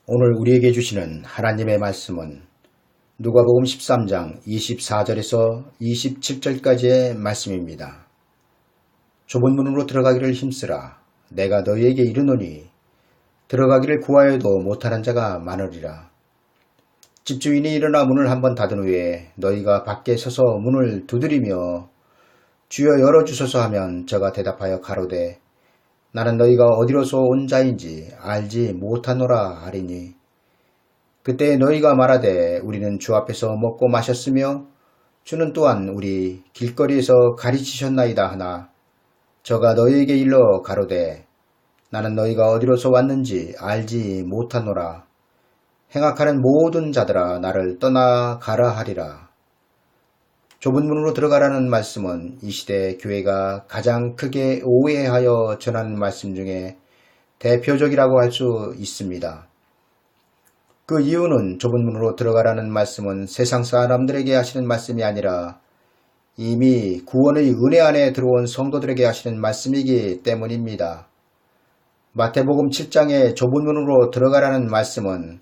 오늘 우리에게 주시는 하나님의 말씀은 누가복음 13장 24절에서 27절까지의 말씀입니다. 좁은 문으로 들어가기를 힘쓰라. 내가 너희에게 이르노니 들어가기를 구하여도 못하는 자가 많으리라. 집주인이 일어나 문을 한번 닫은 후에 너희가 밖에 서서 문을 두드리며 주여 열어주소서 하면 저가 대답하여 가로되 나는 너희가 어디로서 온 자인지 알지 못하노라 하리니 그때 너희가 말하되 우리는 주 앞에서 먹고 마셨으며 주는 또한 우리 길거리에서 가르치셨나이다 하나 저가 너희에게 일러 가로되 나는 너희가 어디로서 왔는지 알지 못하노라. 행악하는 모든 자들아 나를 떠나 가라 하리라. 좁은 문으로 들어가라는 말씀은 이 시대 교회가 가장 크게 오해하여 전하는 말씀 중에 대표적이라고 할 수 있습니다. 그 이유는 좁은 문으로 들어가라는 말씀은 세상 사람들에게 하시는 말씀이 아니라 이미 구원의 은혜 안에 들어온 성도들에게 하시는 말씀이기 때문입니다. 마태복음 7장의 좁은 문으로 들어가라는 말씀은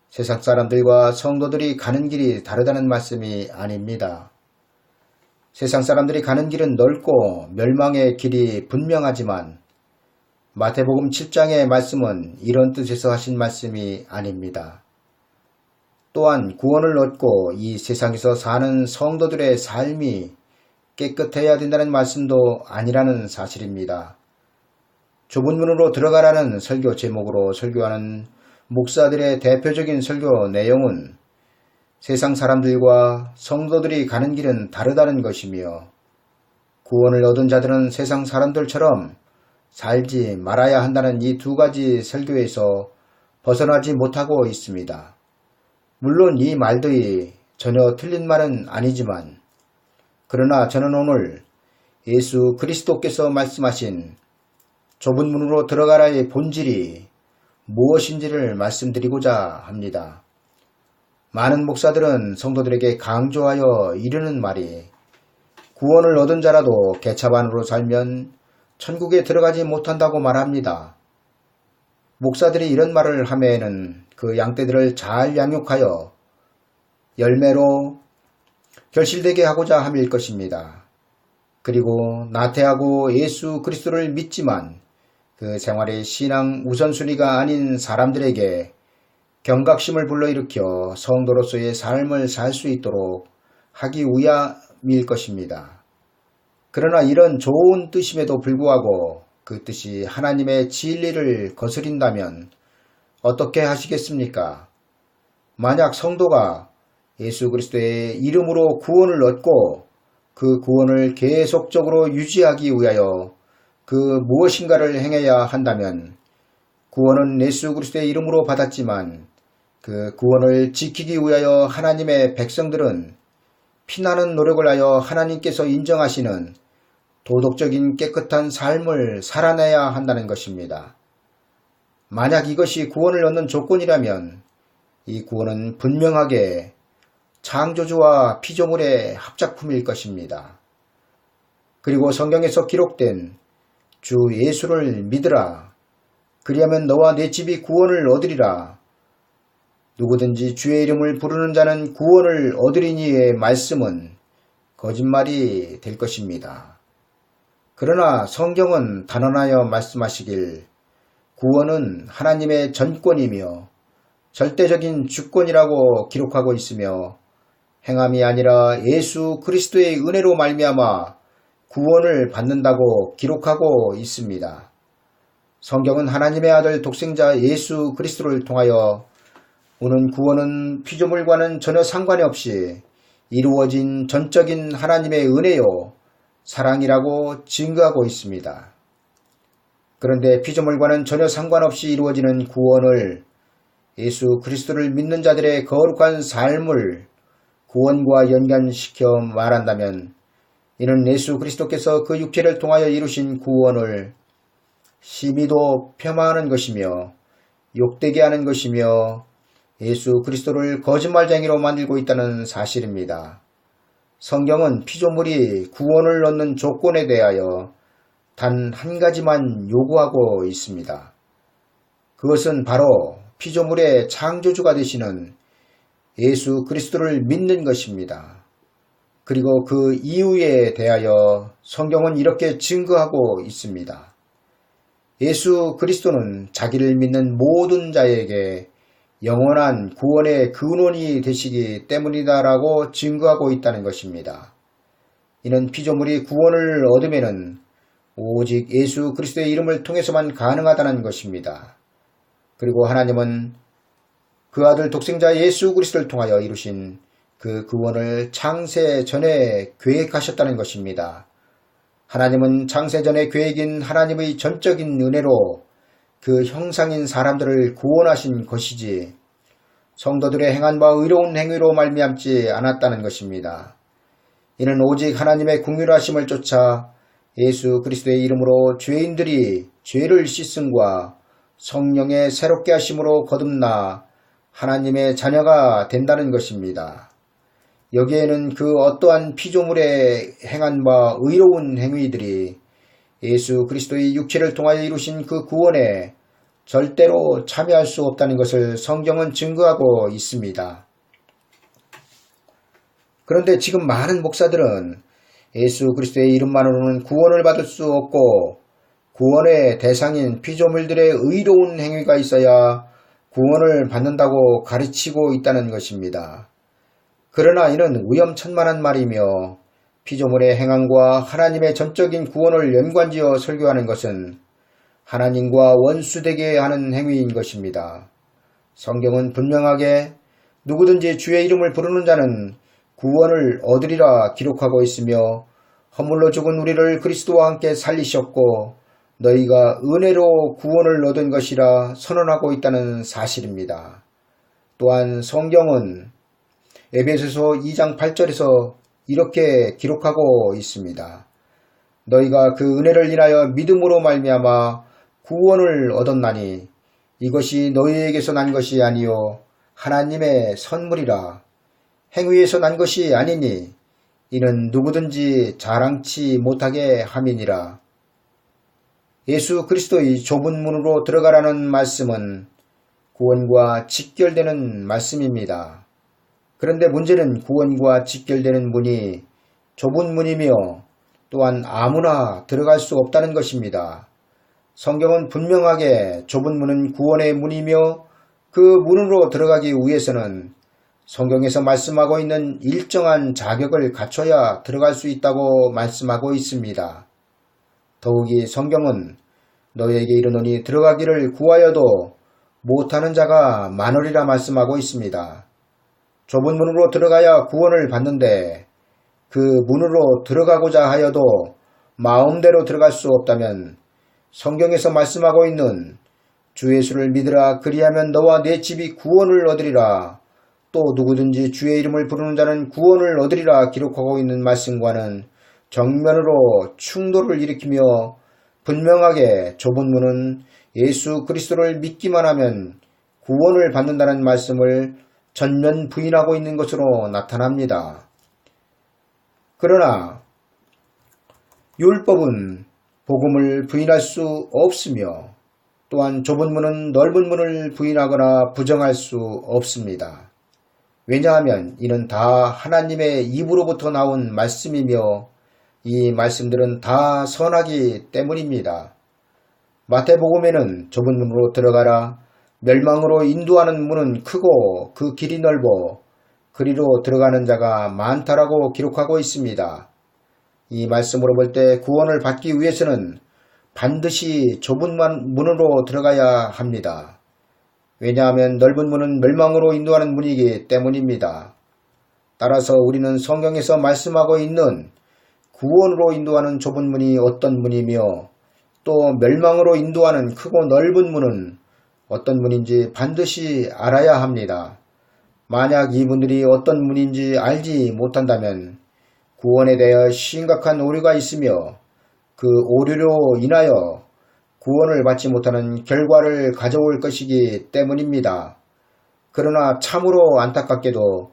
세상 사람들과 성도들이 가는 길이 다르다는 말씀이 아닙니다. 세상 사람들이 가는 길은 넓고 멸망의 길이 분명하지만 마태복음 7장의 말씀은 이런 뜻에서 하신 말씀이 아닙니다. 또한 구원을 얻고 이 세상에서 사는 성도들의 삶이 깨끗해야 된다는 말씀도 아니라는 사실입니다. 좁은 문으로 들어가라는 설교 제목으로 설교하는 목사들의 대표적인 설교 내용은 세상 사람들과 성도들이 가는 길은 다르다는 것이며 구원을 얻은 자들은 세상 사람들처럼 살지 말아야 한다는 이 두 가지 설교에서 벗어나지 못하고 있습니다. 물론 이 말들이 전혀 틀린 말은 아니지만 그러나 저는 오늘 예수 그리스도께서 말씀하신 좁은 문으로 들어가라의 본질이 무엇인지를 말씀드리고자 합니다. 많은 목사들은 성도들에게 강조하여 이르는 말이 구원을 얻은 자라도 개차반으로 살면 천국에 들어가지 못한다고 말합니다. 목사들이 이런 말을 하면은 그 양떼들을 잘 양육하여 열매로 결실되게 하고자 함일 것입니다. 그리고 나태하고 예수 그리스도를 믿지만 그 생활의 신앙 우선순위가 아닌 사람들에게 경각심을 불러일으켜 성도로서의 삶을 살 수 있도록 하기 위함일 것입니다. 그러나 이런 좋은 뜻임에도 불구하고 그 뜻이 하나님의 진리를 거스린다면 어떻게 하시겠습니까? 만약 성도가 예수 그리스도의 이름으로 구원을 얻고 그 구원을 계속적으로 유지하기 위하여 그 무엇인가를 행해야 한다면 구원은 예수 그리스도의 이름으로 받았지만 그 구원을 지키기 위하여 하나님의 백성들은 피나는 노력을 하여 하나님께서 인정하시는 도덕적인 깨끗한 삶을 살아내야 한다는 것입니다. 만약 이것이 구원을 얻는 조건이라면 이 구원은 분명하게 창조주와 피조물의 합작품일 것입니다. 그리고 성경에서 기록된 주 예수를 믿으라. 그리하면 너와 내 집이 구원을 얻으리라. 누구든지 주의 이름을 부르는 자는 구원을 얻으리니의 말씀은 거짓말이 될 것입니다. 그러나 성경은 단언하여 말씀하시길 구원은 하나님의 전권이며 절대적인 주권이라고 기록하고 있으며 행함이 아니라 예수 그리스도의 은혜로 말미암아 구원을 받는다고 기록하고 있습니다. 성경은 하나님의 아들 독생자 예수 그리스도를 통하여 오는 구원은 피조물과는 전혀 상관이 없이 이루어진 전적인 하나님의 은혜요 사랑이라고 증거하고 있습니다. 그런데 피조물과는 전혀 상관없이 이루어지는 구원을 예수 그리스도를 믿는 자들의 거룩한 삶을 구원과 연관시켜 말한다면 이는 예수 그리스도께서 그 육체를 통하여 이루신 구원을 심히도 폄하하는 것이며 욕되게 하는 것이며 예수 그리스도를 거짓말쟁이로 만들고 있다는 사실입니다. 성경은 피조물이 구원을 얻는 조건에 대하여 단 한 가지만 요구하고 있습니다. 그것은 바로 피조물의 창조주가 되시는 예수 그리스도를 믿는 것입니다. 그리고 그 이유에 대하여 성경은 이렇게 증거하고 있습니다. 예수 그리스도는 자기를 믿는 모든 자에게 영원한 구원의 근원이 되시기 때문이다라고 증거하고 있다는 것입니다. 이는 피조물이 구원을 얻으면은 오직 예수 그리스도의 이름을 통해서만 가능하다는 것입니다. 그리고 하나님은 그 아들 독생자 예수 그리스도를 통하여 이루신 그 구원을 창세 전에 계획하셨다는 것입니다. 하나님은 창세 전의 계획인 하나님의 전적인 은혜로 그 형상인 사람들을 구원하신 것이지 성도들의 행한 바 의로운 행위로 말미암지 않았다는 것입니다. 이는 오직 하나님의 긍휼하심을 쫓아 예수 그리스도의 이름으로 죄인들이 죄를 씻음과 성령의 새롭게 하심으로 거듭나 하나님의 자녀가 된다는 것입니다. 여기에는 그 어떠한 피조물의 행한 바 의로운 행위들이 예수 그리스도의 육체를 통하여 이루신 그 구원에 절대로 참여할 수 없다는 것을 성경은 증거하고 있습니다. 그런데 지금 많은 목사들은 예수 그리스도의 이름만으로는 구원을 받을 수 없고 구원의 대상인 피조물들의 의로운 행위가 있어야 구원을 받는다고 가르치고 있다는 것입니다. 그러나 이는 위험천만한 말이며 피조물의 행함과 하나님의 전적인 구원을 연관지어 설교하는 것은 하나님과 원수되게 하는 행위인 것입니다. 성경은 분명하게 누구든지 주의 이름을 부르는 자는 구원을 얻으리라 기록하고 있으며 허물로 죽은 우리를 그리스도와 함께 살리셨고 너희가 은혜로 구원을 얻은 것이라 선언하고 있다는 사실입니다. 또한 성경은 에베소서 2장 8절에서 이렇게 기록하고 있습니다. 너희가 그 은혜를 인하여 믿음으로 말미암아 구원을 얻었나니 이것이 너희에게서 난 것이 아니요 하나님의 선물이라. 행위에서 난 것이 아니니 이는 누구든지 자랑치 못하게 함이니라. 예수 그리스도의 좁은 문으로 들어가라는 말씀은 구원과 직결되는 말씀입니다. 그런데 문제는 구원과 직결되는 문이 좁은 문이며 또한 아무나 들어갈 수 없다는 것입니다. 성경은 분명하게 좁은 문은 구원의 문이며 그 문으로 들어가기 위해서는 성경에서 말씀하고 있는 일정한 자격을 갖춰야 들어갈 수 있다고 말씀하고 있습니다. 더욱이 성경은 너희에게 이르노니 들어가기를 구하여도 못하는 자가 많으리라 말씀하고 있습니다. 좁은 문으로 들어가야 구원을 받는데 그 문으로 들어가고자 하여도 마음대로 들어갈 수 없다면 성경에서 말씀하고 있는 주 예수를 믿으라 그리하면 너와 내 집이 구원을 얻으리라 또 누구든지 주의 이름을 부르는 자는 구원을 얻으리라 기록하고 있는 말씀과는 정면으로 충돌을 일으키며 분명하게 좁은 문은 예수 그리스도를 믿기만 하면 구원을 받는다는 말씀을 전면 부인하고 있는 것으로 나타납니다. 그러나 율법은 복음을 부인할 수 없으며 또한 좁은 문은 넓은 문을 부인하거나 부정할 수 없습니다. 왜냐하면 이는 다 하나님의 입으로부터 나온 말씀이며 이 말씀들은 다 선하기 때문입니다. 마태복음에는 좁은 문으로 들어가라 멸망으로 인도하는 문은 크고 그 길이 넓어 그리로 들어가는 자가 많다라고 기록하고 있습니다. 이 말씀으로 볼 때 구원을 받기 위해서는 반드시 좁은 문으로 들어가야 합니다. 왜냐하면 넓은 문은 멸망으로 인도하는 문이기 때문입니다. 따라서 우리는 성경에서 말씀하고 있는 구원으로 인도하는 좁은 문이 어떤 문이며 또 멸망으로 인도하는 크고 넓은 문은 어떤 문인지 반드시 알아야 합니다. 만약 이분들이 어떤 문인지 알지 못한다면 구원에 대해 심각한 오류가 있으며 그 오류로 인하여 구원을 받지 못하는 결과를 가져올 것이기 때문입니다. 그러나 참으로 안타깝게도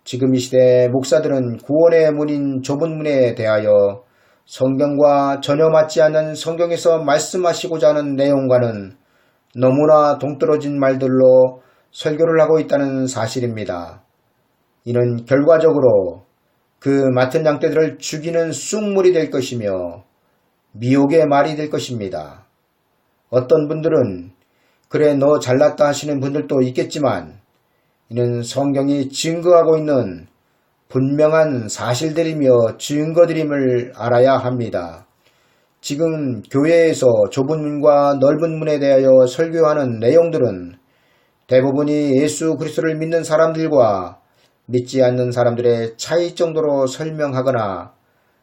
지금 이 시대 목사들은 구원의 문인 좁은 문에 대하여 성경과 전혀 맞지 않는 성경에서 말씀하시고자 하는 내용과는 너무나 동떨어진 말들로 설교를 하고 있다는 사실입니다. 이는 결과적으로 그 맡은 양떼들을 죽이는 쑥물이 될 것이며 미혹의 말이 될 것입니다. 어떤 분들은 그래 너 잘났다 하시는 분들도 있겠지만 이는 성경이 증거하고 있는 분명한 사실들이며 증거들임을 알아야 합니다. 지금 교회에서 좁은 문과 넓은 문에 대하여 설교하는 내용들은 대부분이 예수 그리스도를 믿는 사람들과 믿지 않는 사람들의 차이 정도로 설명하거나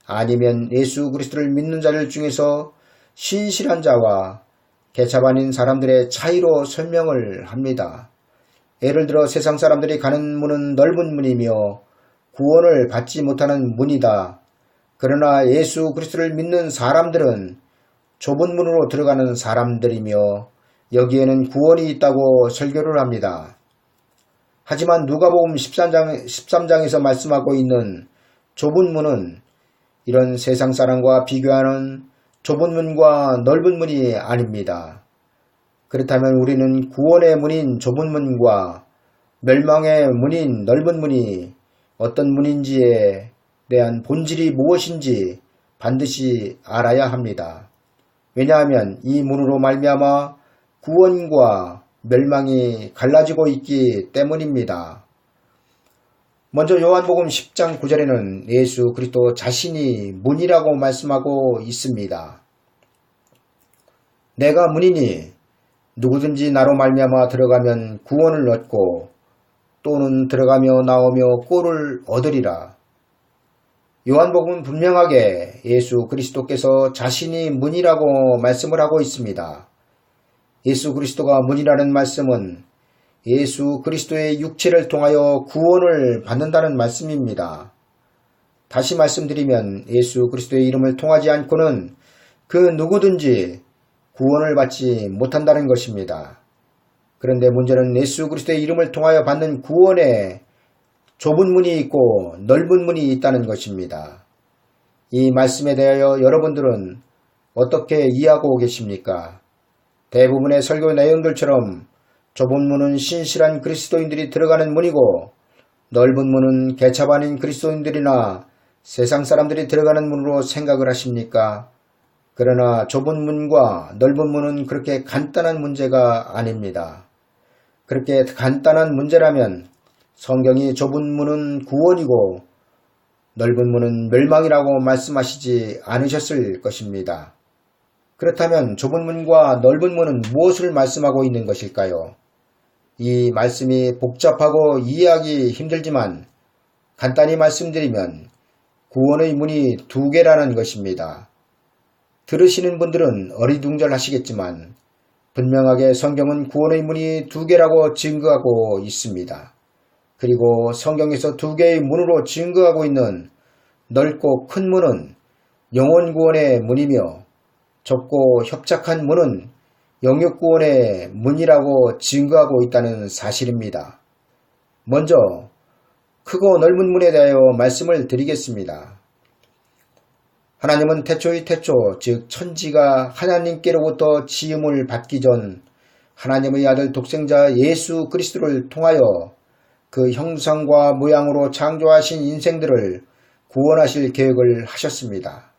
아니면 예수 그리스도를 믿는 자들 중에서 신실한 자와 개차반인 사람들의 차이로 설명을 합니다. 예를 들어 세상 사람들이 가는 문은 넓은 문이며 구원을 받지 못하는 문이다. 그러나 예수 그리스도를 믿는 사람들은 좁은 문으로 들어가는 사람들이며 여기에는 구원이 있다고 설교를 합니다. 하지만 누가복음 13장에서 말씀하고 있는 좁은 문은 이런 세상 사람과 비교하는 좁은 문과 넓은 문이 아닙니다. 그렇다면 우리는 구원의 문인 좁은 문과 멸망의 문인 넓은 문이 어떤 문인지에 대한 본질이 무엇인지 반드시 알아야 합니다. 왜냐하면 이 문으로 말미암아 구원과 멸망이 갈라지고 있기 때문입니다. 먼저 요한복음 10장 9절에는 예수 그리스도 자신이 문이라고 말씀하고 있습니다. 내가 문이니 누구든지 나로 말미암아 들어가면 구원을 얻고 또는 들어가며 나오며 꼴을 얻으리라. 요한복음은 분명하게 예수 그리스도께서 자신이 문이라고 말씀을 하고 있습니다. 예수 그리스도가 문이라는 말씀은 예수 그리스도의 육체를 통하여 구원을 받는다는 말씀입니다. 다시 말씀드리면 예수 그리스도의 이름을 통하지 않고는 그 누구든지 구원을 받지 못한다는 것입니다. 그런데 문제는 예수 그리스도의 이름을 통하여 받는 구원에 좁은 문이 있고 넓은 문이 있다는 것입니다. 이 말씀에 대하여 여러분들은 어떻게 이해하고 계십니까? 대부분의 설교 내용들처럼 좁은 문은 신실한 그리스도인들이 들어가는 문이고 넓은 문은 개차반인 그리스도인들이나 세상 사람들이 들어가는 문으로 생각을 하십니까? 그러나 좁은 문과 넓은 문은 그렇게 간단한 문제가 아닙니다. 그렇게 간단한 문제라면 성경이 좁은 문은 구원이고 넓은 문은 멸망이라고 말씀하시지 않으셨을 것입니다. 그렇다면 좁은 문과 넓은 문은 무엇을 말씀하고 있는 것일까요? 이 말씀이 복잡하고 이해하기 힘들지만 간단히 말씀드리면 구원의 문이 두 개라는 것입니다. 들으시는 분들은 어리둥절하시겠지만 분명하게 성경은 구원의 문이 두 개라고 증거하고 있습니다. 그리고 성경에서 두 개의 문으로 증거하고 있는 넓고 큰 문은 영혼 구원의 문이며 좁고 협착한 문은 영육 구원의 문이라고 증거하고 있다는 사실입니다. 먼저 크고 넓은 문에 대하여 말씀을 드리겠습니다. 하나님은 태초의 태초, 즉 천지가 하나님께로부터 지음을 받기 전 하나님의 아들 독생자 예수 그리스도를 통하여 그 형상과 모양으로 창조하신 인생들을 구원하실 계획을 하셨습니다.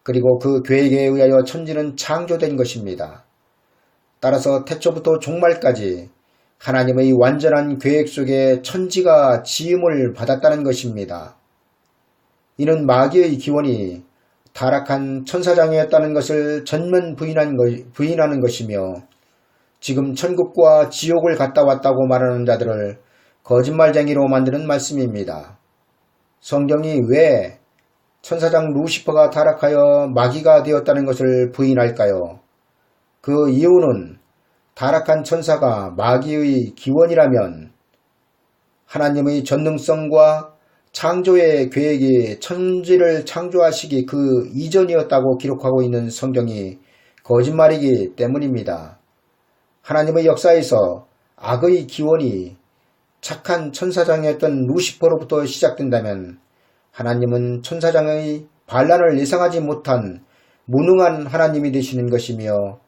그리고 그 계획에 의하여 천지는 창조된 것입니다. 따라서 태초부터 종말까지 하나님의 완전한 계획 속에 천지가 지음을 받았다는 것입니다. 이는 마귀의 기원이 타락한 천사장이었다는 것을 전면 부인하는 것이며 지금 천국과 지옥을 갔다 왔다고 말하는 자들을 거짓말쟁이로 만드는 말씀입니다. 성경이 왜 천사장 루시퍼가 타락하여 마귀가 되었다는 것을 부인할까요? 그 이유는 타락한 천사가 마귀의 기원이라면 하나님의 전능성과 창조의 계획이 천지를 창조하시기 그 이전이었다고 기록하고 있는 성경이 거짓말이기 때문입니다. 하나님의 역사에서 악의 기원이 착한 천사장이었던 루시퍼로부터 시작된다면 하나님은 천사장의 반란을 예상하지 못한 무능한 하나님이 되시는 것이며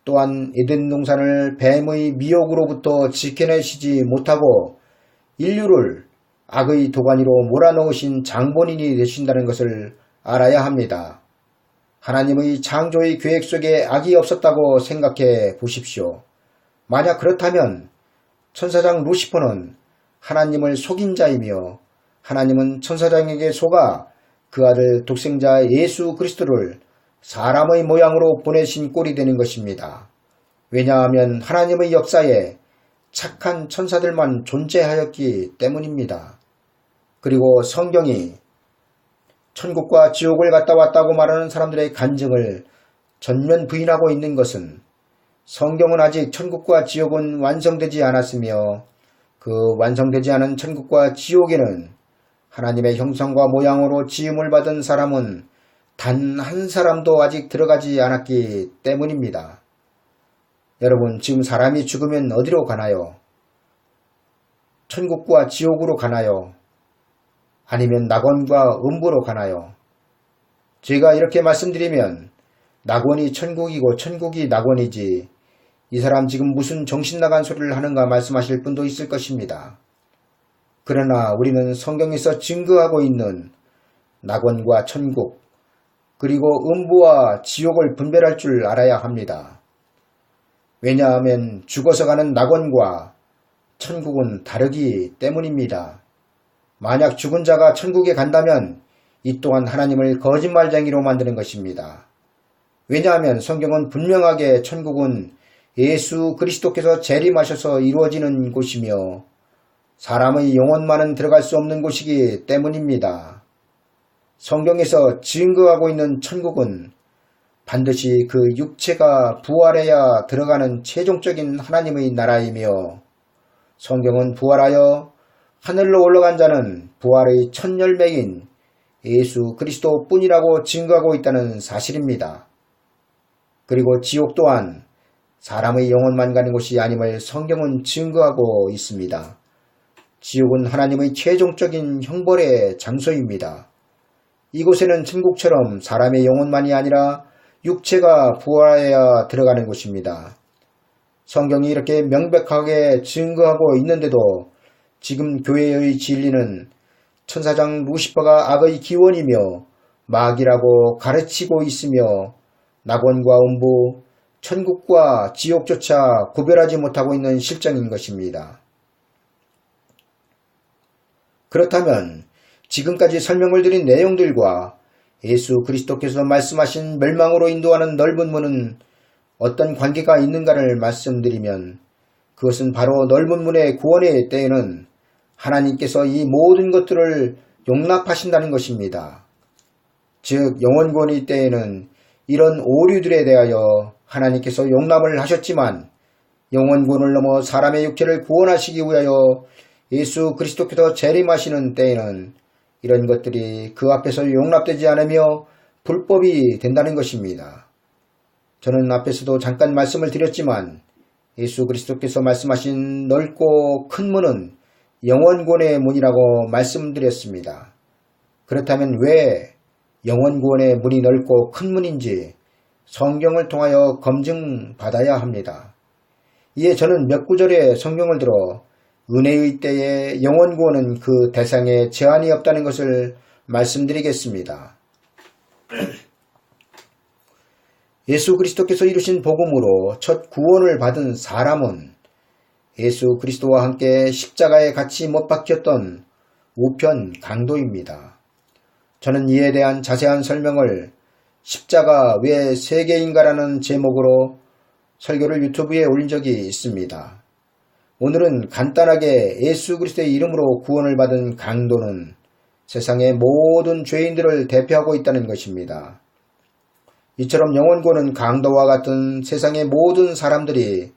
또한 에덴 동산을 뱀의 미혹으로부터 지켜내시지 못하고 인류를 악의 도가니로 몰아넣으신 장본인이 되신다는 것을 알아야 합니다. 하나님의 창조의 계획 속에 악이 없었다고 생각해 보십시오. 만약 그렇다면 천사장 루시퍼는 하나님을 속인 자이며 하나님은 천사장에게 속아 그 아들 독생자 예수 그리스도를 사람의 모양으로 보내신 꼴이 되는 것입니다. 왜냐하면 하나님의 역사에 착한 천사들만 존재하였기 때문입니다. 그리고 성경이 천국과 지옥을 갔다 왔다고 말하는 사람들의 간증을 전면 부인하고 있는 것은 성경은 아직 천국과 지옥은 완성되지 않았으며 그 완성되지 않은 천국과 지옥에는 하나님의 형상과 모양으로 지음을 받은 사람은 단 한 사람도 아직 들어가지 않았기 때문입니다. 여러분, 지금 사람이 죽으면 어디로 가나요? 천국과 지옥으로 가나요? 아니면 낙원과 음부로 가나요? 제가 이렇게 말씀드리면 낙원이 천국이고 천국이 낙원이지 이 사람 지금 무슨 정신 나간 소리를 하는가 말씀하실 분도 있을 것입니다. 그러나 우리는 성경에서 증거하고 있는 낙원과 천국 그리고 음부와 지옥을 분별할 줄 알아야 합니다. 왜냐하면 죽어서 가는 낙원과 천국은 다르기 때문입니다. 만약 죽은 자가 천국에 간다면 이 또한 하나님을 거짓말쟁이로 만드는 것입니다. 왜냐하면 성경은 분명하게 천국은 예수 그리스도께서 재림하셔서 이루어지는 곳이며 사람의 영혼만은 들어갈 수 없는 곳이기 때문입니다. 성경에서 증거하고 있는 천국은 반드시 그 육체가 부활해야 들어가는 최종적인 하나님의 나라이며 성경은 부활하여 하늘로 올라간 자는 부활의 첫 열매인 예수 그리스도 뿐이라고 증거하고 있다는 사실입니다. 그리고 지옥 또한 사람의 영혼만 가는 곳이 아님을 성경은 증거하고 있습니다. 지옥은 하나님의 최종적인 형벌의 장소입니다. 이곳에는 천국처럼 사람의 영혼만이 아니라 육체가 부활해야 들어가는 곳입니다. 성경이 이렇게 명백하게 증거하고 있는데도 지금 교회의 진리는 천사장 루시퍼가 악의 기원이며 마귀라고 가르치고 있으며 낙원과 음부, 천국과 지옥조차 구별하지 못하고 있는 실정인 것입니다. 그렇다면 지금까지 설명을 드린 내용들과 예수 그리스도께서 말씀하신 멸망으로 인도하는 넓은 문은 어떤 관계가 있는가를 말씀드리면 그것은 바로 넓은 문의 구원의 때에는 하나님께서 이 모든 것들을 용납하신다는 것입니다. 즉 영원구원의 때에는 이런 오류들에 대하여 하나님께서 용납을 하셨지만 영원구원을 넘어 사람의 육체를 구원하시기 위하여 예수 그리스도께서 재림하시는 때에는 이런 것들이 그 앞에서 용납되지 않으며 불법이 된다는 것입니다. 저는 앞에서도 잠깐 말씀을 드렸지만 예수 그리스도께서 말씀하신 넓고 큰 문은 영원구원의 문이라고 말씀드렸습니다. 그렇다면 왜 영원구원의 문이 넓고 큰 문인지 성경을 통하여 검증받아야 합니다. 이에 저는 몇 구절의 성경을 들어 은혜의 때에 영원구원은 그 대상에 제한이 없다는 것을 말씀드리겠습니다. 예수 그리스도께서 이루신 복음으로 첫 구원을 받은 사람은 예수 그리스도와 함께 십자가에 같이 못 박혔던 우편 강도입니다. 저는 이에 대한 자세한 설명을 십자가 왜 세계인가라는 제목으로 설교를 유튜브에 올린 적이 있습니다. 오늘은 간단하게 예수 그리스도의 이름으로 구원을 받은 강도는 세상의 모든 죄인들을 대표하고 있다는 것입니다. 이처럼 영원구원은 강도와 같은 세상의 모든 사람들이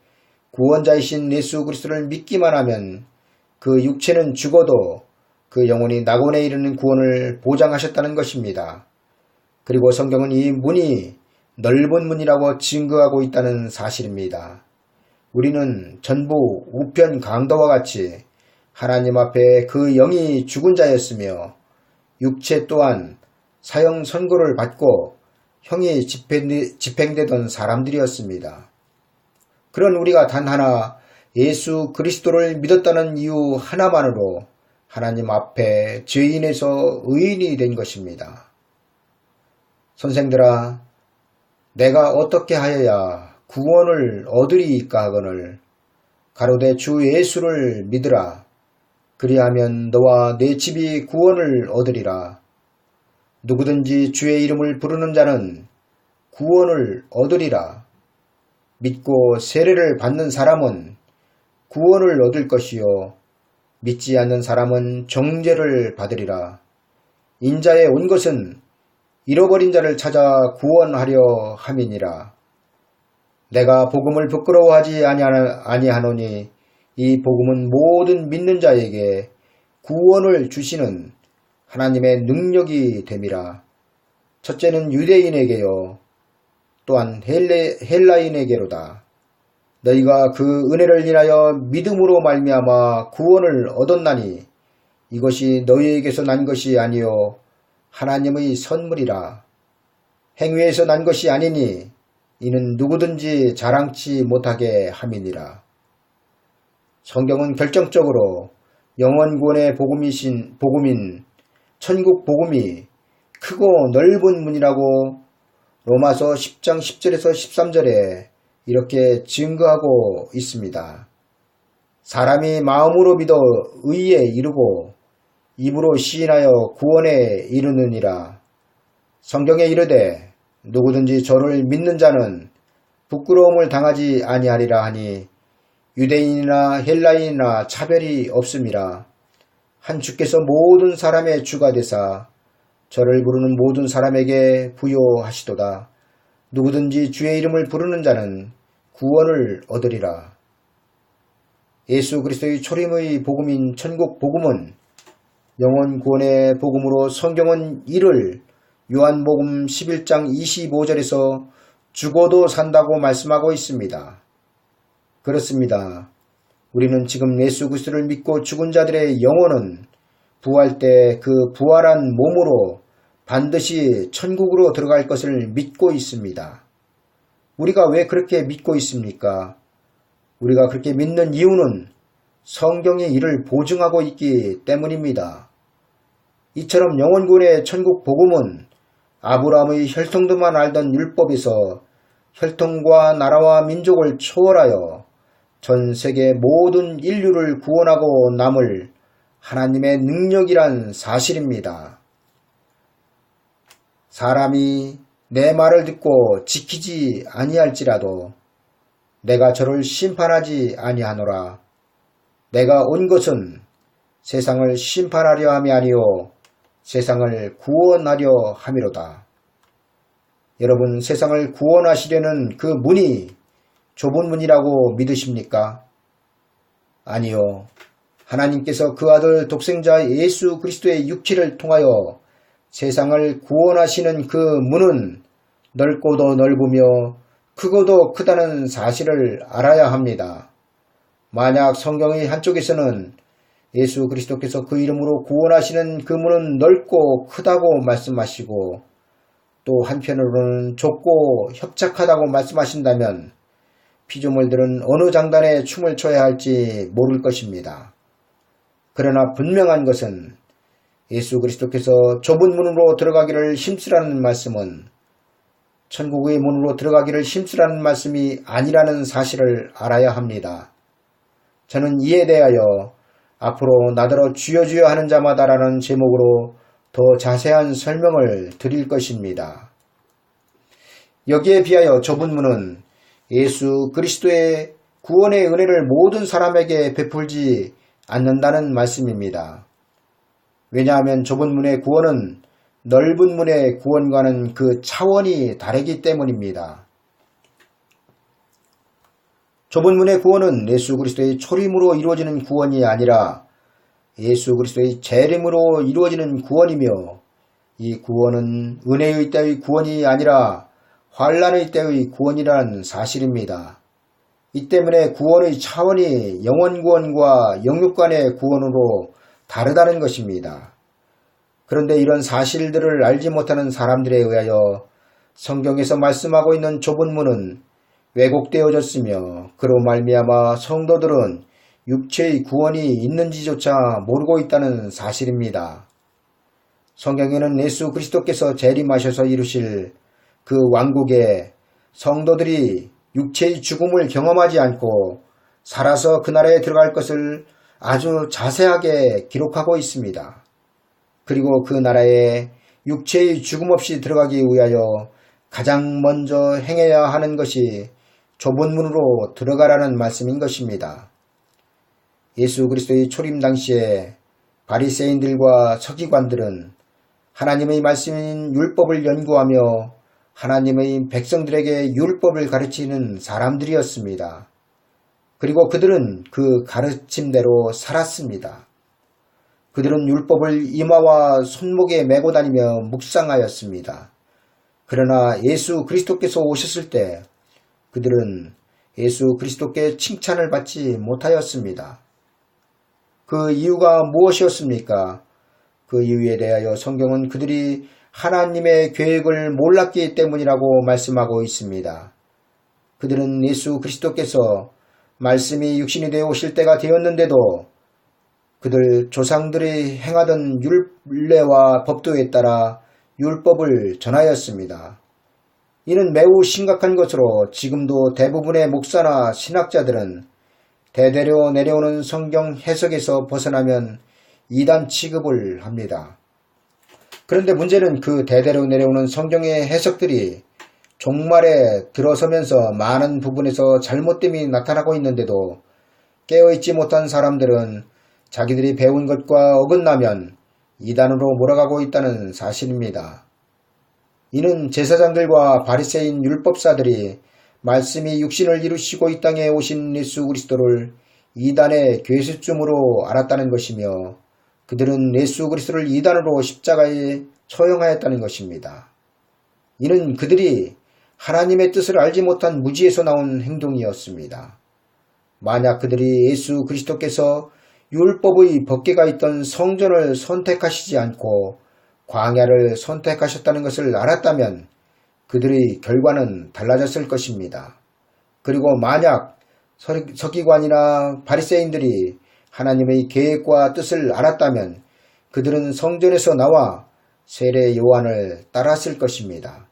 구원자이신 예수 그리스도를 믿기만 하면 그 육체는 죽어도 그 영혼이 낙원에 이르는 구원을 보장하셨다는 것입니다. 그리고 성경은 이 문이 넓은 문이라고 증거하고 있다는 사실입니다. 우리는 전부 우편 강도와 같이 하나님 앞에 그 영이 죽은 자였으며 육체 또한 사형 선고를 받고 형이 집행되던 사람들이었습니다. 그런 우리가 단 하나 예수 그리스도를 믿었다는 이유 하나만으로 하나님 앞에 죄인에서 의인이 된 것입니다. 선생들아, 내가 어떻게 하여야 구원을 얻으리이까 하거늘 가로되 주 예수를 믿으라. 그리하면 너와 내 집이 구원을 얻으리라. 누구든지 주의 이름을 부르는 자는 구원을 얻으리라. 믿고 세례를 받는 사람은 구원을 얻을 것이요 믿지 않는 사람은 정죄를 받으리라. 인자에 온 것은 잃어버린 자를 찾아 구원하려 함이니라. 내가 복음을 부끄러워하지 아니하노니 이 복음은 모든 믿는 자에게 구원을 주시는 하나님의 능력이 됨이라. 첫째는 유대인에게요 또한 헬라인에게로다. 너희가 그 은혜를 인하여 믿음으로 말미암아 구원을 얻었나니 이것이 너희에게서 난 것이 아니요 하나님의 선물이라. 행위에서 난 것이 아니니 이는 누구든지 자랑치 못하게 함이니라. 성경은 결정적으로 영원 구원의 복음인 천국 복음이 크고 넓은 문이라고 로마서 10장 10절에서 13절에 이렇게 증거하고 있습니다. 사람이 마음으로 믿어 의에 이르고 입으로 시인하여 구원에 이르느니라. 성경에 이르되 누구든지 저를 믿는 자는 부끄러움을 당하지 아니하리라 하니 유대인이나 헬라인이나 차별이 없음이라. 한 주께서 모든 사람의 주가 되사 저를 부르는 모든 사람에게 부요하시도다. 누구든지 주의 이름을 부르는 자는 구원을 얻으리라. 예수 그리스도의 초림의 복음인 천국 복음은 영원 구원의 복음으로 성경은 이를 요한복음 11장 25절에서 죽어도 산다고 말씀하고 있습니다. 그렇습니다. 우리는 지금 예수 그리스도를 믿고 죽은 자들의 영혼은 부활 때 그 부활한 몸으로 반드시 천국으로 들어갈 것을 믿고 있습니다. 우리가 왜 그렇게 믿고 있습니까? 우리가 그렇게 믿는 이유는 성경이 이를 보증하고 있기 때문입니다. 이처럼 영원군의 천국 복음은 아브라함의 혈통들만 알던 율법에서 혈통과 나라와 민족을 초월하여 전 세계 모든 인류를 구원하고 남을 하나님의 능력이란 사실입니다. 사람이 내 말을 듣고 지키지 아니할지라도 내가 저를 심판하지 아니하노라. 내가 온 것은 세상을 심판하려 함이 아니요 세상을 구원하려 함이로다. 여러분, 세상을 구원하시려는 그 문이 좁은 문이라고 믿으십니까? 아니요. 하나님께서 그 아들 독생자 예수 그리스도의 육체를 통하여 세상을 구원하시는 그 문은 넓고도 넓으며 크고도 크다는 사실을 알아야 합니다. 만약 성경의 한쪽에서는 예수 그리스도께서 그 이름으로 구원하시는 그 문은 넓고 크다고 말씀하시고 또 한편으로는 좁고 협착하다고 말씀하신다면 피조물들은 어느 장단에 춤을 춰야 할지 모를 것입니다. 그러나 분명한 것은 예수 그리스도께서 좁은 문으로 들어가기를 힘쓰라는 말씀은 천국의 문으로 들어가기를 힘쓰라는 말씀이 아니라는 사실을 알아야 합니다. 저는 이에 대하여 앞으로 나더러 주여 주여 하는 자마다라는 제목으로 더 자세한 설명을 드릴 것입니다. 여기에 비하여 좁은 문은 예수 그리스도의 구원의 은혜를 모든 사람에게 베풀지 않는다는 말씀입니다. 왜냐하면 좁은 문의 구원은 넓은 문의 구원과는 그 차원이 다르기 때문입니다. 좁은 문의 구원은 예수 그리스도의 초림으로 이루어지는 구원이 아니라 예수 그리스도의 재림으로 이루어지는 구원이며 이 구원은 은혜의 때의 구원이 아니라 환난의 때의 구원이라는 사실입니다. 이 때문에 구원의 차원이 영원 구원과 영육 간의 구원으로 다르다는 것입니다. 그런데 이런 사실들을 알지 못하는 사람들에 의하여 성경에서 말씀하고 있는 좁은 문은 왜곡되어졌으며 그로 말미암아 성도들은 육체의 구원이 있는지조차 모르고 있다는 사실입니다. 성경에는 예수 그리스도께서 재림하셔서 이루실 그 왕국에 성도들이 육체의 죽음을 경험하지 않고 살아서 그 나라에 들어갈 것을 아주 자세하게 기록하고 있습니다. 그리고 그 나라에 육체의 죽음 없이 들어가기 위하여 가장 먼저 행해야 하는 것이 좁은 문으로 들어가라는 말씀인 것입니다. 예수 그리스도의 초림 당시에 바리새인들과 서기관들은 하나님의 말씀인 율법을 연구하며 하나님의 백성들에게 율법을 가르치는 사람들이었습니다. 그리고 그들은 그 가르침대로 살았습니다. 그들은 율법을 이마와 손목에 메고 다니며 묵상하였습니다. 그러나 예수 그리스도께서 오셨을 때 그들은 예수 그리스도께 칭찬을 받지 못하였습니다. 그 이유가 무엇이었습니까? 그 이유에 대하여 성경은 그들이 하나님의 계획을 몰랐기 때문이라고 말씀하고 있습니다. 그들은 예수 그리스도께서 말씀이 육신이 되어 오실 때가 되었는데도 그들 조상들이 행하던 율례와 법도에 따라 율법을 전하였습니다. 이는 매우 심각한 것으로 지금도 대부분의 목사나 신학자들은 대대로 내려오는 성경 해석에서 벗어나면 이단 취급을 합니다. 그런데 문제는 그 대대로 내려오는 성경의 해석들이 종말에 들어서면서 많은 부분에서 잘못됨이 나타나고 있는데도 깨어있지 못한 사람들은 자기들이 배운 것과 어긋나면 이단으로 몰아가고 있다는 사실입니다. 이는 제사장들과 바리새인 율법사들이 말씀이 육신을 이루시고 이 땅에 오신 예수 그리스도를 이단의 괴수쯤으로 알았다는 것이며 그들은 예수 그리스도를 이단으로 십자가에 처형하였다는 것입니다. 이는 그들이 하나님의 뜻을 알지 못한 무지에서 나온 행동이었습니다. 만약 그들이 예수 그리스도께서 율법의 법궤가 있던 성전을 선택하시지 않고 광야를 선택하셨다는 것을 알았다면 그들의 결과는 달라졌을 것입니다. 그리고 만약 서기관이나 바리새인들이 하나님의 계획과 뜻을 알았다면 그들은 성전에서 나와 세례 요한을 따랐을 것입니다.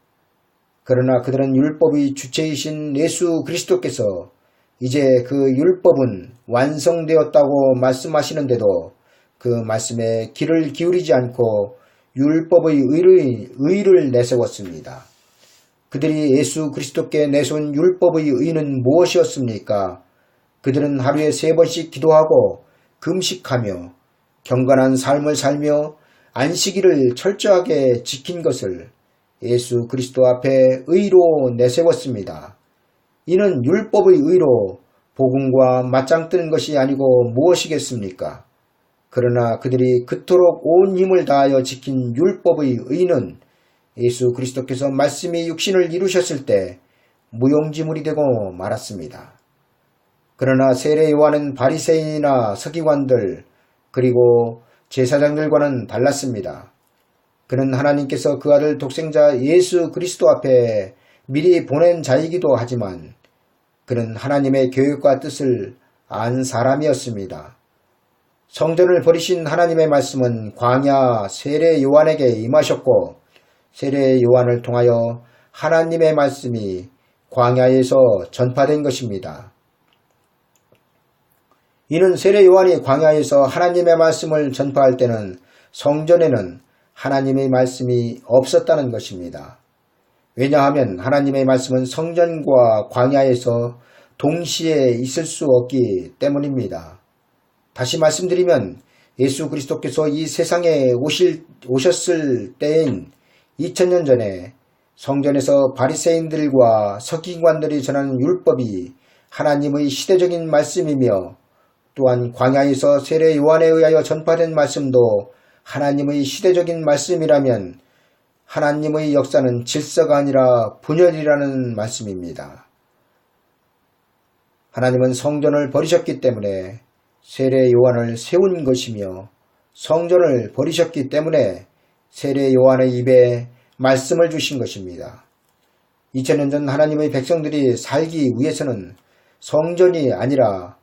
그러나 그들은 율법의 주체이신 예수 그리스도께서 이제 그 율법은 완성되었다고 말씀하시는데도 그 말씀에 귀를 기울이지 않고 율법의 의를 내세웠습니다. 그들이 예수 그리스도께 내세운 율법의 의는 무엇이었습니까? 그들은 하루에 3번씩 기도하고 금식하며 경건한 삶을 살며 안식일을 철저하게 지킨 것을 예수 그리스도 앞에 의로 내세웠습니다. 이는 율법의 의로 복음과 맞짱뜨는 것이 아니고 무엇이겠습니까? 그러나 그들이 그토록 온 힘을 다하여 지킨 율법의 의는 예수 그리스도께서 말씀이 육신을 이루셨을 때 무용지물이 되고 말았습니다. 그러나 세례 요한은 바리새인이나 서기관들 그리고 제사장들과는 달랐습니다. 그는 하나님께서 그 아들 독생자 예수 그리스도 앞에 미리 보낸 자이기도 하지만 그는 하나님의 계획과 뜻을 안 사람이었습니다. 성전을 버리신 하나님의 말씀은 광야 세례 요한에게 임하셨고 세례 요한을 통하여 하나님의 말씀이 광야에서 전파된 것입니다. 이는 세례 요한이 광야에서 하나님의 말씀을 전파할 때는 성전에는 하나님의 말씀이 없었다는 것입니다. 왜냐하면 하나님의 말씀은 성전과 광야에서 동시에 있을 수 없기 때문입니다. 다시 말씀드리면 예수 그리스도께서 이 세상에 오셨을 때인 2000년 전에 성전에서 바리새인들과 서기관들이 전하는 율법이 하나님의 시대적인 말씀이며 또한 광야에서 세례 요한에 의하여 전파된 말씀도 하나님의 시대적인 말씀이라면 하나님의 역사는 질서가 아니라 분열이라는 말씀입니다. 하나님은 성전을 버리셨기 때문에 세례 요한을 세운 것이며 성전을 버리셨기 때문에 세례 요한의 입에 말씀을 주신 것입니다. 2000년 전 하나님의 백성들이 살기 위해서는 성전이 아니라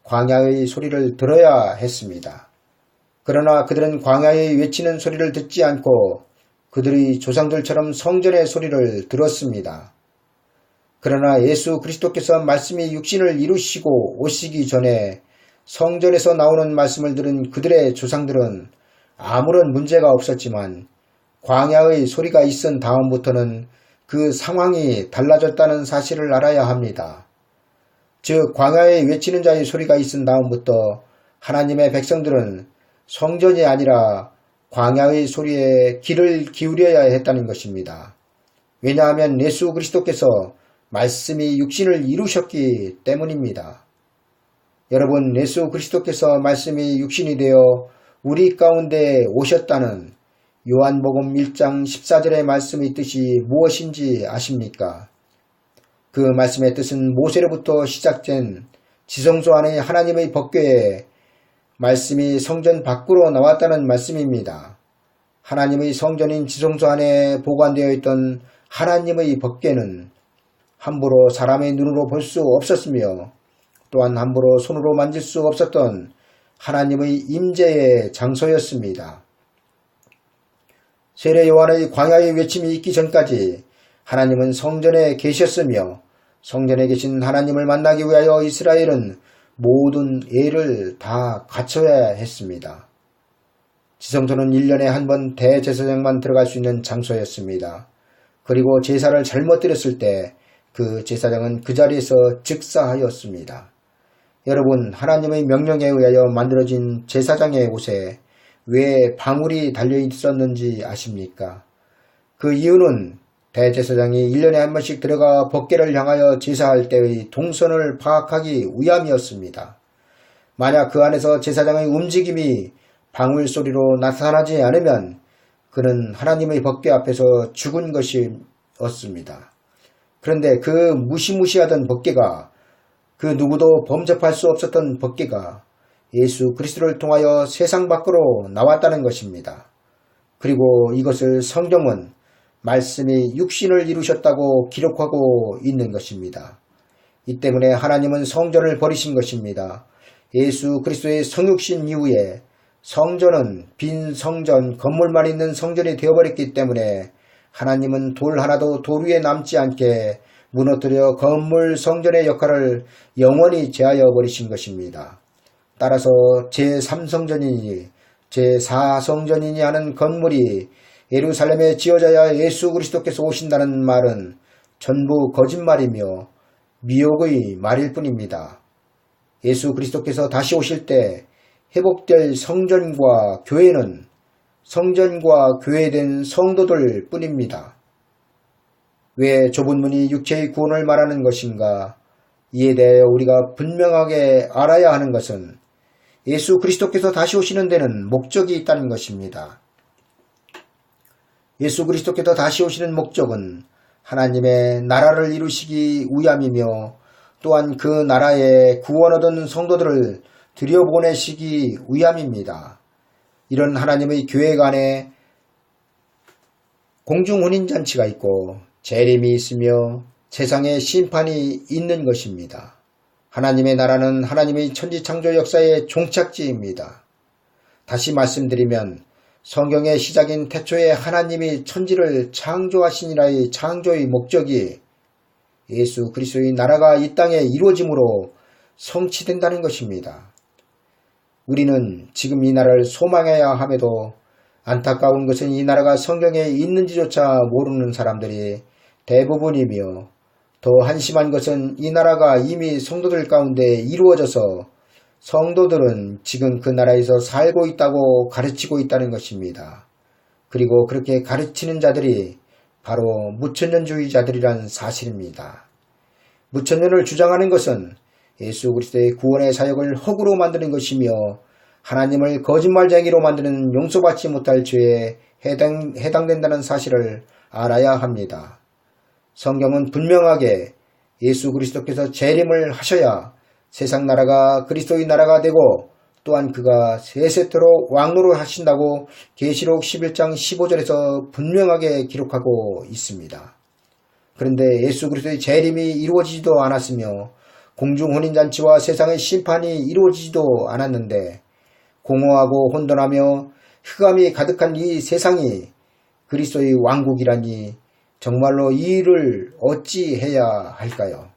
광야의 소리를 들어야 했습니다. 그러나 그들은 광야의 외치는 소리를 듣지 않고 그들의 조상들처럼 성전의 소리를 들었습니다. 그러나 예수 그리스도께서 말씀이 육신을 이루시고 오시기 전에 성전에서 나오는 말씀을 들은 그들의 조상들은 아무런 문제가 없었지만 광야의 소리가 있은 다음부터는 그 상황이 달라졌다는 사실을 알아야 합니다. 즉 광야에 외치는 자의 소리가 있은 다음부터 하나님의 백성들은 성전이 아니라 광야의 소리에 귀를 기울여야 했다는 것입니다. 왜냐하면 예수 그리스도께서 말씀이 육신을 이루셨기 때문입니다. 여러분, 예수 그리스도께서 말씀이 육신이 되어 우리 가운데 오셨다는 요한복음 1장 14절의 말씀의 뜻이 무엇인지 아십니까? 그 말씀의 뜻은 모세로부터 시작된 지성소 안의 하나님의 법궤에 말씀이 성전 밖으로 나왔다는 말씀입니다. 하나님의 성전인 지성소 안에 보관되어 있던 하나님의 법궤는 함부로 사람의 눈으로 볼 수 없었으며 또한 함부로 손으로 만질 수 없었던 하나님의 임재의 장소였습니다. 세례 요한의 광야의 외침이 있기 전까지 하나님은 성전에 계셨으며 성전에 계신 하나님을 만나기 위하여 이스라엘은 모든 예를 다 갖춰야 했습니다. 지성소는 1년에 한 번 대제사장만 들어갈 수 있는 장소였습니다. 그리고 제사를 잘못 드렸을 때 그 제사장은 그 자리에서 즉사하였습니다. 여러분, 하나님의 명령에 의하여 만들어진 제사장의 옷에 왜 방울이 달려 있었는지 아십니까? 그 이유는 대제사장이 1년에 한 번씩 들어가 법궤를 향하여 제사할 때의 동선을 파악하기 위함이었습니다. 만약 그 안에서 제사장의 움직임이 방울 소리로 나타나지 않으면 그는 하나님의 법궤 앞에서 죽은 것이었습니다. 그런데 그 무시무시하던 법궤가, 그 누구도 범접할 수 없었던 법궤가 예수 그리스도를 통하여 세상 밖으로 나왔다는 것입니다. 그리고 이것을 성경은 말씀이 육신을 이루셨다고 기록하고 있는 것입니다. 이 때문에 하나님은 성전을 버리신 것입니다. 예수 그리스도의 성육신 이후에 성전은 빈 성전, 건물만 있는 성전이 되어버렸기 때문에 하나님은 돌 하나도 돌 위에 남지 않게 무너뜨려 건물 성전의 역할을 영원히 제하여 버리신 것입니다. 따라서 제3성전이니 제4성전이니 하는 건물이 예루살렘에 지어져야 예수 그리스도께서 오신다는 말은 전부 거짓말이며 미혹의 말일 뿐입니다. 예수 그리스도께서 다시 오실 때 회복될 성전과 교회는 성전과 교회된 성도들 뿐입니다. 왜 좁은 문이 육체의 구원을 말하는 것인가? 이에 대하여 우리가 분명하게 알아야 하는 것은 예수 그리스도께서 다시 오시는 데는 목적이 있다는 것입니다. 예수 그리스도께서 다시 오시는 목적은 하나님의 나라를 이루시기 위함이며 또한 그 나라에 구원 얻은 성도들을 들여보내시기 위함입니다. 이런 하나님의 교회 안에 공중혼인잔치가 있고 재림이 있으며 세상에 심판이 있는 것입니다. 하나님의 나라는 하나님의 천지창조 역사의 종착지입니다. 다시 말씀드리면 성경의 시작인 태초에 하나님이 천지를 창조하시니라의 창조의 목적이 예수 그리스도의 나라가 이 땅에 이루어짐으로 성취된다는 것입니다. 우리는 지금 이 나라를 소망해야 함에도 안타까운 것은 이 나라가 성경에 있는지조차 모르는 사람들이 대부분이며 더 한심한 것은 이 나라가 이미 성도들 가운데 이루어져서 성도들은 지금 그 나라에서 살고 있다고 가르치고 있다는 것입니다. 그리고 그렇게 가르치는 자들이 바로 무천년주의자들이란 사실입니다. 무천년을 주장하는 것은 예수 그리스도의 구원의 사역을 허구로 만드는 것이며 하나님을 거짓말쟁이로 만드는 용서받지 못할 죄에 해당된다는 사실을 알아야 합니다. 성경은 분명하게 예수 그리스도께서 재림을 하셔야 세상 나라가 그리스도의 나라가 되고 또한 그가 세세토록 왕노로 하신다고 계시록 11장 15절에서 분명하게 기록하고 있습니다. 그런데 예수 그리스도의 재림이 이루어지지도 않았으며 공중 혼인잔치와 세상의 심판이 이루어지지도 않았는데 공허하고 혼돈하며 흑암이 가득한 이 세상이 그리스도의 왕국이라니 정말로 이 일을 어찌 해야 할까요?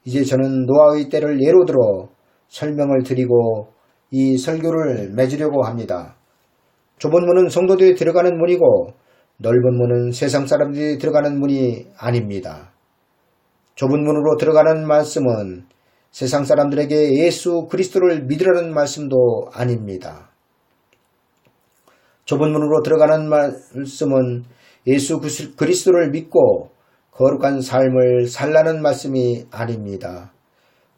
이제 저는 노아의 때를 예로 들어 설명을 드리고 이 설교를 맺으려고 합니다. 좁은 문은 성도들이 들어가는 문이고 넓은 문은 세상 사람들이 들어가는 문이 아닙니다. 좁은 문으로 들어가는 말씀은 세상 사람들에게 예수 그리스도를 믿으라는 말씀도 아닙니다. 좁은 문으로 들어가는 말씀은 예수 그리스도를 믿고 거룩한 삶을 살라는 말씀이 아닙니다.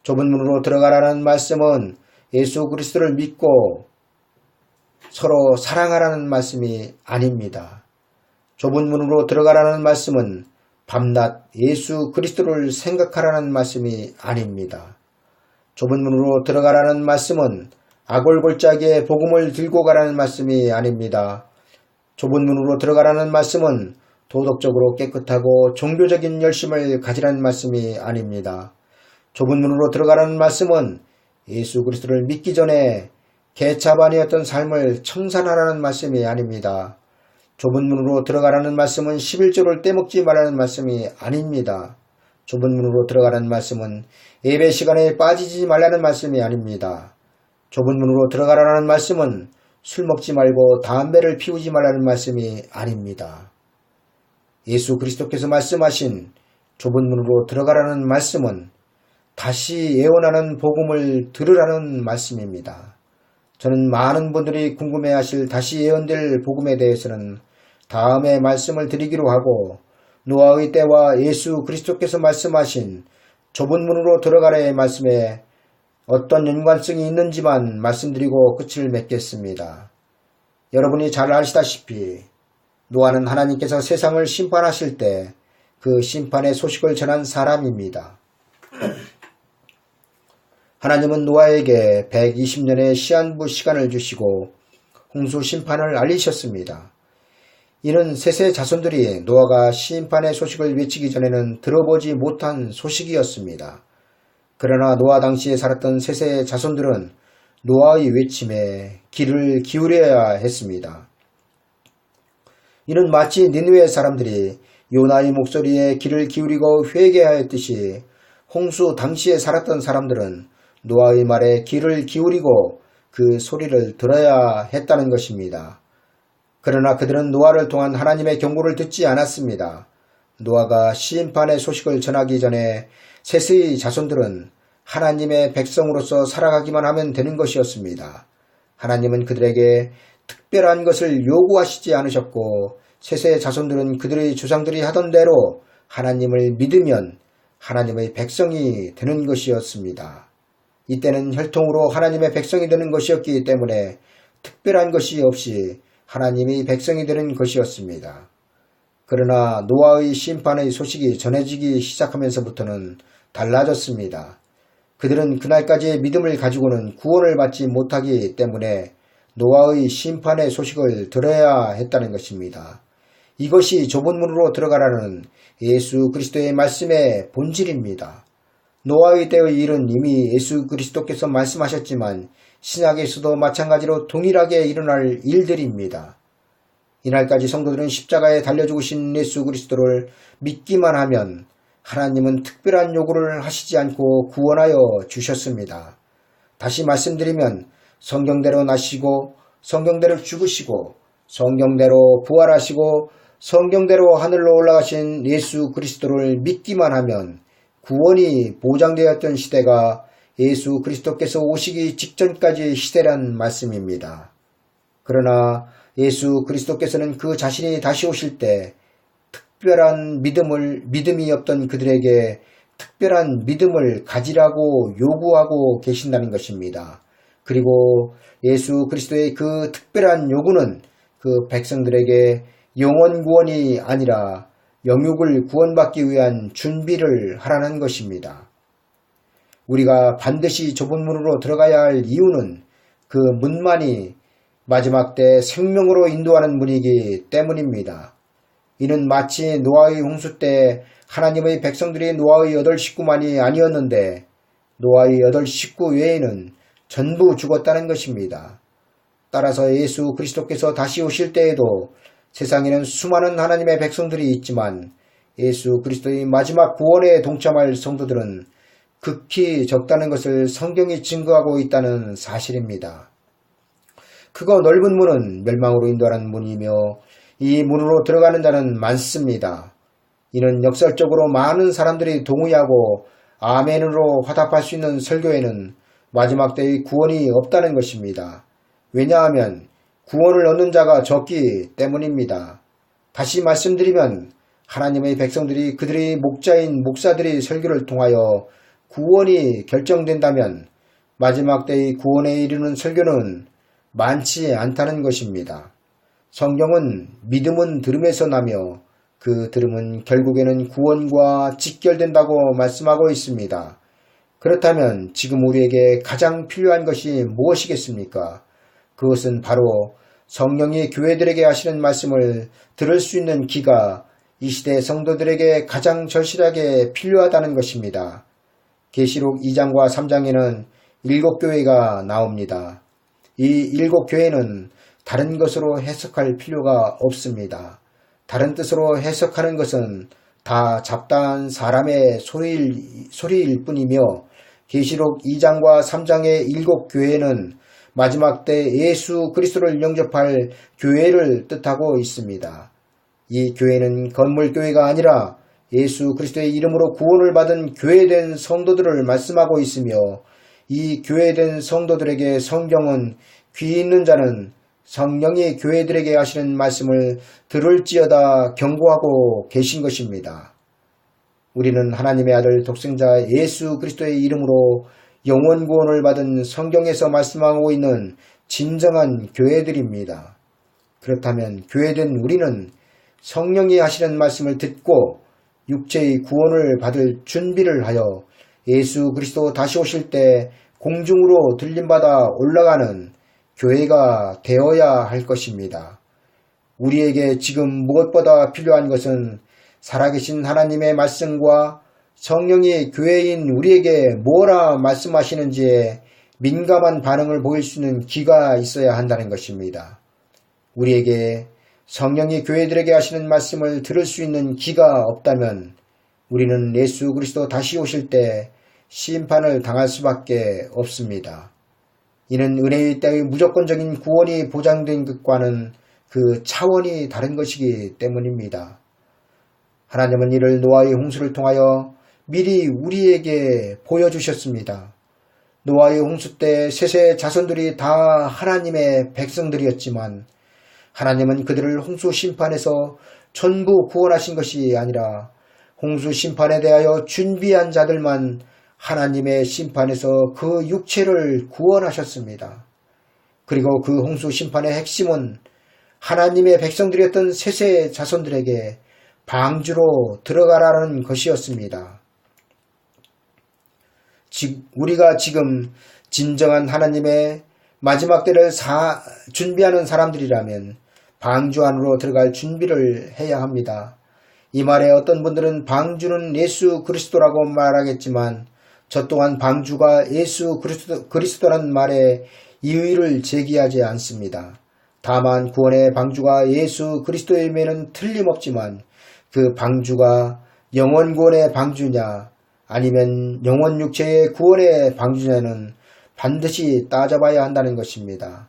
좁은 문으로 들어가라는 말씀은 예수 그리스도를 믿고 서로 사랑하라는 말씀이 아닙니다. 좁은 문으로 들어가라는 말씀은 밤낮 예수 그리스도를 생각하라는 말씀이 아닙니다. 좁은 문으로 들어가라는 말씀은 아골골짜기에 복음을 들고 가라는 말씀이 아닙니다. 좁은 문으로 들어가라는 말씀은 도덕적으로 깨끗하고 종교적인 열심을 가지라는 말씀이 아닙니다. 좁은 문으로 들어가라는 말씀은 예수 그리스도를 믿기 전에 개차반이었던 삶을 청산하라는 말씀이 아닙니다. 좁은 문으로 들어가라는 말씀은 11조를 떼먹지 말라는 말씀이 아닙니다. 좁은 문으로 들어가라는 말씀은 예배 시간에 빠지지 말라는 말씀이 아닙니다. 좁은 문으로 들어가라는 말씀은 술 먹지 말고 담배를 피우지 말라는 말씀이 아닙니다. 예수 그리스도께서 말씀하신 좁은 문으로 들어가라는 말씀은 다시 예언하는 복음을 들으라는 말씀입니다. 저는 많은 분들이 궁금해하실 다시 예언될 복음에 대해서는 다음에 말씀을 드리기로 하고 노아의 때와 예수 그리스도께서 말씀하신 좁은 문으로 들어가라의 말씀에 어떤 연관성이 있는지만 말씀드리고 끝을 맺겠습니다. 여러분이 잘 아시다시피 노아는 하나님께서 세상을 심판하실 때 그 심판의 소식을 전한 사람입니다. 하나님은 노아에게 120년의 시한부 시간을 주시고 홍수 심판을 알리셨습니다. 이는 셋의 자손들이 노아가 심판의 소식을 외치기 전에는 들어보지 못한 소식이었습니다. 그러나 노아 당시에 살았던 셋의 자손들은 노아의 외침에 귀를 기울여야 했습니다. 이는 마치 니느웨 사람들이 요나의 목소리에 귀를 기울이고 회개하였듯이 홍수 당시에 살았던 사람들은 노아의 말에 귀를 기울이고 그 소리를 들어야 했다는 것입니다. 그러나 그들은 노아를 통한 하나님의 경고를 듣지 않았습니다. 노아가 심판의 소식을 전하기 전에 셋의 자손들은 하나님의 백성으로서 살아가기만 하면 되는 것이었습니다. 하나님은 그들에게 특별한 것을 요구하시지 않으셨고 셋의 자손들은 그들의 조상들이 하던 대로 하나님을 믿으면 하나님의 백성이 되는 것이었습니다. 이때는 혈통으로 하나님의 백성이 되는 것이었기 때문에 특별한 것이 없이 하나님의 백성이 되는 것이었습니다. 그러나 노아의 심판의 소식이 전해지기 시작하면서부터는 달라졌습니다. 그들은 그날까지의 믿음을 가지고는 구원을 받지 못하기 때문에 노아의 심판의 소식을 들어야 했다는 것입니다. 이것이 좁은 문으로 들어가라는 예수 그리스도의 말씀의 본질입니다. 노아의 때의 일은 이미 예수 그리스도께서 말씀하셨지만 신약에서도 마찬가지로 동일하게 일어날 일들입니다. 이날까지 성도들은 십자가에 달려 죽으신 예수 그리스도를 믿기만 하면 하나님은 특별한 요구를 하시지 않고 구원하여 주셨습니다. 다시 말씀드리면 성경대로 나시고 성경대로 죽으시고 성경대로 부활하시고 성경대로 하늘로 올라가신 예수 그리스도를 믿기만 하면 구원이 보장되었던 시대가 예수 그리스도께서 오시기 직전까지의 시대란 말씀입니다. 그러나 예수 그리스도께서는 그 자신이 다시 오실 때 특별한 믿음이 없던 그들에게 특별한 믿음을 가지라고 요구하고 계신다는 것입니다. 그리고 예수 그리스도의 그 특별한 요구는 그 백성들에게 영원 구원이 아니라 영육을 구원받기 위한 준비를 하라는 것입니다. 우리가 반드시 좁은 문으로 들어가야 할 이유는 그 문만이 마지막 때 생명으로 인도하는 문이기 때문입니다. 이는 마치 노아의 홍수 때 하나님의 백성들이 노아의 8식구만이 아니었는데 노아의 8식구 외에는 전부 죽었다는 것입니다. 따라서 예수 그리스도께서 다시 오실 때에도 세상에는 수많은 하나님의 백성들이 있지만 예수 그리스도의 마지막 구원에 동참할 성도들은 극히 적다는 것을 성경이 증거하고 있다는 사실입니다. 크고 넓은 문은 멸망으로 인도하는 문이며 이 문으로 들어가는 자는 많습니다. 이는 역설적으로 많은 사람들이 동의하고 아멘으로 화답할 수 있는 설교에는 마지막 때의 구원이 없다는 것입니다. 왜냐하면 구원을 얻는 자가 적기 때문입니다. 다시 말씀드리면 하나님의 백성들이 그들의 목자인 목사들의 설교를 통하여 구원이 결정된다면 마지막 때의 구원에 이르는 설교는 많지 않다는 것입니다. 성경은 믿음은 들음에서 나며 그 들음은 결국에는 구원과 직결된다고 말씀하고 있습니다. 그렇다면 지금 우리에게 가장 필요한 것이 무엇이겠습니까? 그것은 바로 성령이 교회들에게 하시는 말씀을 들을 수 있는 귀가 이 시대 성도들에게 가장 절실하게 필요하다는 것입니다. 계시록 2장과 3장에는 7교회가 나옵니다. 이 7교회는 다른 것으로 해석할 필요가 없습니다. 다른 뜻으로 해석하는 것은 다 잡다한 사람의 소리일 뿐이며 계시록 2장과 3장의 7교회는 마지막 때 예수 그리스도를 영접할 교회를 뜻하고 있습니다. 이 교회는 건물교회가 아니라 예수 그리스도의 이름으로 구원을 받은 교회된 성도들을 말씀하고 있으며 이 교회된 성도들에게 성경은 귀 있는 자는 성령이 교회들에게 하시는 말씀을 들을지어다 경고하고 계신 것입니다. 우리는 하나님의 아들 독생자 예수 그리스도의 이름으로 영원 구원을 받은 성경에서 말씀하고 있는 진정한 교회들입니다. 그렇다면 교회된 우리는 성령이 하시는 말씀을 듣고 육체의 구원을 받을 준비를 하여 예수 그리스도 다시 오실 때 공중으로 들림받아 올라가는 교회가 되어야 할 것입니다. 우리에게 지금 무엇보다 필요한 것은 살아계신 하나님의 말씀과 성령이 교회인 우리에게 뭐라 말씀하시는지에 민감한 반응을 보일 수 있는 귀가 있어야 한다는 것입니다. 우리에게 성령이 교회들에게 하시는 말씀을 들을 수 있는 귀가 없다면 우리는 예수 그리스도 다시 오실 때 심판을 당할 수밖에 없습니다. 이는 은혜의 때의 무조건적인 구원이 보장된 것과는 그 차원이 다른 것이기 때문입니다. 하나님은 이를 노아의 홍수를 통하여 미리 우리에게 보여주셨습니다. 노아의 홍수 때 셋의 자손들이 다 하나님의 백성들이었지만 하나님은 그들을 홍수 심판에서 전부 구원하신 것이 아니라 홍수 심판에 대하여 준비한 자들만 하나님의 심판에서 그 육체를 구원하셨습니다. 그리고 그 홍수 심판의 핵심은 하나님의 백성들이었던 셋의 자손들에게 방주로 들어가라는 것이었습니다. 우리가 지금 진정한 하나님의 마지막 때를 준비하는 사람들이라면 방주 안으로 들어갈 준비를 해야 합니다. 이 말에 어떤 분들은 방주는 예수 그리스도라고 말하겠지만 저 또한 방주가 예수 그리스도라는 말에 이의를 제기하지 않습니다. 다만 구원의 방주가 예수 그리스도임에는 틀림없지만 그 방주가 영원 구원의 방주냐 아니면 영원 육체의 구원의 방주냐는 반드시 따져봐야 한다는 것입니다.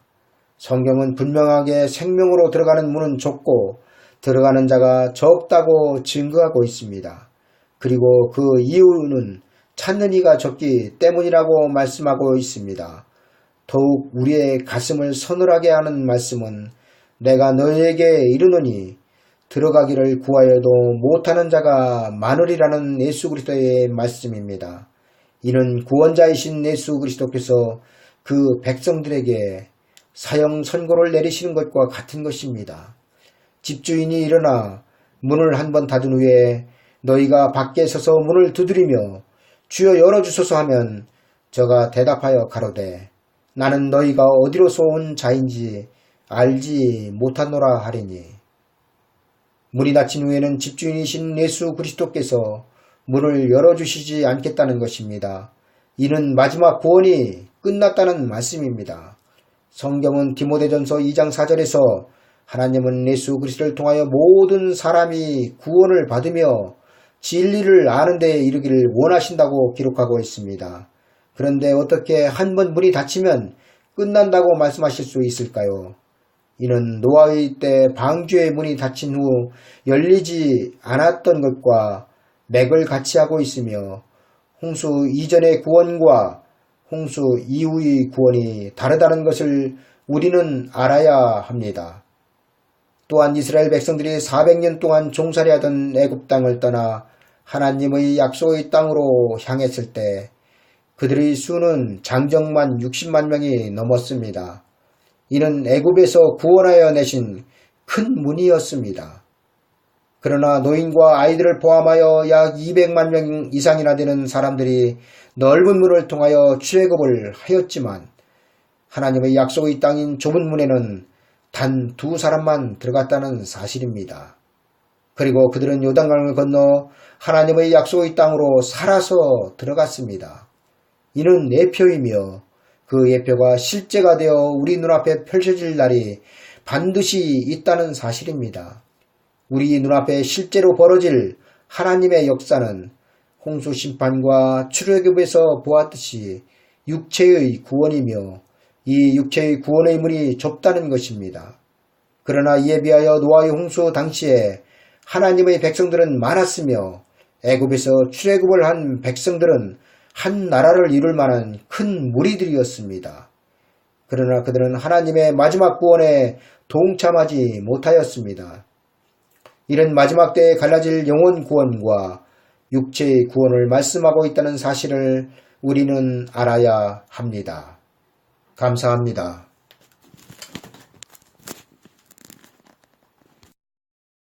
성경은 분명하게 생명으로 들어가는 문은 좁고 들어가는 자가 적다고 증거하고 있습니다. 그리고 그 이유는 찾는 이가 적기 때문이라고 말씀하고 있습니다. 더욱 우리의 가슴을 서늘하게 하는 말씀은 내가 너희에게 이르노니 들어가기를 구하여도 못하는 자가 많으리라는 예수 그리스도의 말씀입니다. 이는 구원자이신 예수 그리스도께서 그 백성들에게 사형 선고를 내리시는 것과 같은 것입니다. 집주인이 일어나 문을 한번 닫은 후에 너희가 밖에 서서 문을 두드리며 주여 열어주소서 하면 저가 대답하여 가로되 나는 너희가 어디로서 온 자인지 알지 못하노라 하리니 문이 닫힌 후에는 집주인이신 예수 그리스도께서 문을 열어주시지 않겠다는 것입니다. 이는 마지막 구원이 끝났다는 말씀입니다. 성경은 디모데전서 2장 4절에서 하나님은 예수 그리스도를 통하여 모든 사람이 구원을 받으며 진리를 아는 데 이르기를 원하신다고 기록하고 있습니다. 그런데 어떻게 한 번 문이 닫히면 끝난다고 말씀하실 수 있을까요? 이는 노아의 때 방주의 문이 닫힌 후 열리지 않았던 것과 맥을 같이 하고 있으며 홍수 이전의 구원과 홍수 이후의 구원이 다르다는 것을 우리는 알아야 합니다. 또한 이스라엘 백성들이 400년 동안 종살이하던 애굽 땅을 떠나 하나님의 약속의 땅으로 향했을 때 그들의 수는 장정만 60만 명이 넘었습니다. 이는 애굽에서 구원하여 내신 큰 문이었습니다. 그러나 노인과 아이들을 포함하여 약 200만 명 이상이나 되는 사람들이 넓은 문을 통하여 출애굽을 하였지만 하나님의 약속의 땅인 좁은 문에는 단 2사람만 들어갔다는 사실입니다. 그리고 그들은 요단강을 건너 하나님의 약속의 땅으로 살아서 들어갔습니다. 이는 예표이며 그 예표가 실제가 되어 우리 눈앞에 펼쳐질 날이 반드시 있다는 사실입니다. 우리 눈앞에 실제로 벌어질 하나님의 역사는 홍수 심판과 출애굽에서 보았듯이 육체의 구원이며 이 육체의 구원의 문이 좁다는 것입니다. 그러나 이에 비하여 노아의 홍수 당시에 하나님의 백성들은 많았으며 애굽에서 출애굽을 한 백성들은 한 나라를 이룰 만한 큰 무리들이었습니다. 그러나 그들은 하나님의 마지막 구원에 동참하지 못하였습니다. 이런 마지막 때에 갈라질 영혼 구원과 육체의 구원을 말씀하고 있다는 사실을 우리는 알아야 합니다. 감사합니다.